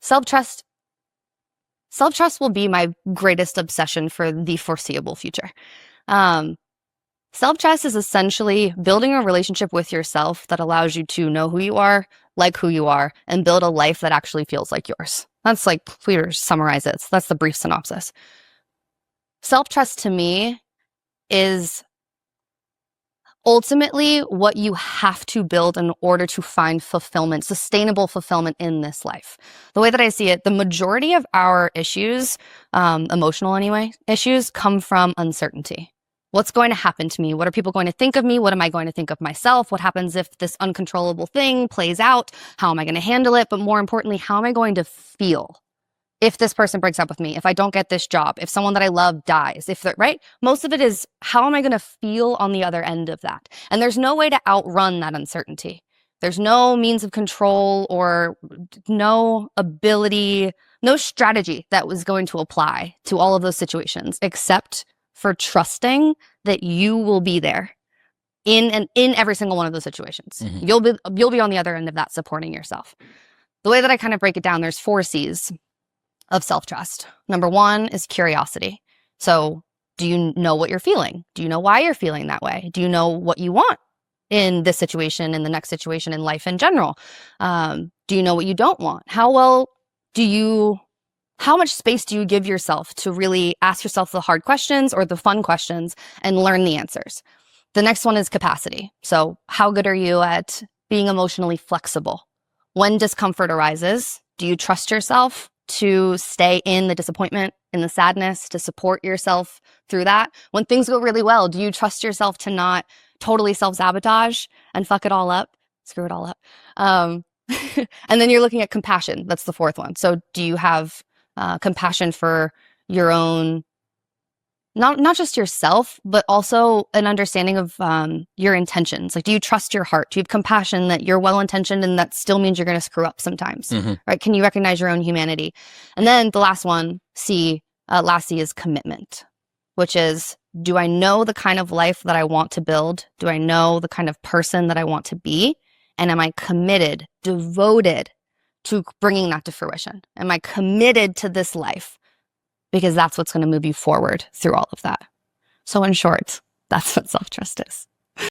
self-trust will be my greatest obsession for the foreseeable future. Self-trust is essentially building a relationship with yourself that allows you to know who you are, like who you are, and build a life that actually feels like yours. That's like, if we were to summarize it, that's the brief synopsis. Self-trust to me is ultimately what you have to build in order to find fulfillment, sustainable fulfillment in this life. The way that I see it, the majority of our issues, emotional anyway, issues come from uncertainty. What's going to happen to me? What are people going to think of me? What am I going to think of myself? What happens if this uncontrollable thing plays out? How am I going to handle it? But more importantly, how am I going to feel if this person breaks up with me, if I don't get this job, if someone that I love dies, right? Most of it is, how am I going to feel on the other end of that? And there's no way to outrun that uncertainty. There's no means of control or no ability, no strategy that was going to apply to all of those situations, except for trusting that you will be there in every single one of those situations. Mm-hmm. You'll be on the other end of that, supporting yourself. The way that I kind of break it down, there's 4 C's of self-trust. Number 1 is curiosity. So do you know what you're feeling? Do you know why you're feeling that way? Do you know what you want in this situation, in the next situation, in life in general? Do you know what you don't want? How much space do you give yourself to really ask yourself the hard questions or the fun questions and learn the answers? The next one is capacity. So how good are you at being emotionally flexible? When discomfort arises, do you trust yourself to stay in the disappointment, in the sadness, to support yourself through that? When things go really well, do you trust yourself to not totally self-sabotage and fuck it all up, screw it all up? And then you're looking at compassion. That's the 4th one. So do you have compassion for your own, not just yourself, but also an understanding of your intentions? Like, do you trust your heart? Do you have compassion that you're well-intentioned and that still means you're going to screw up sometimes, Mm-hmm. right? Can you recognize your own humanity? And then the last one, last C is commitment, which is, do I know the kind of life that I want to build? Do I know the kind of person that I want to be? And am I committed, devoted to bringing that to fruition? Am I committed to this life? Because that's what's going to move you forward through all of that. So in short, that's what self-trust is.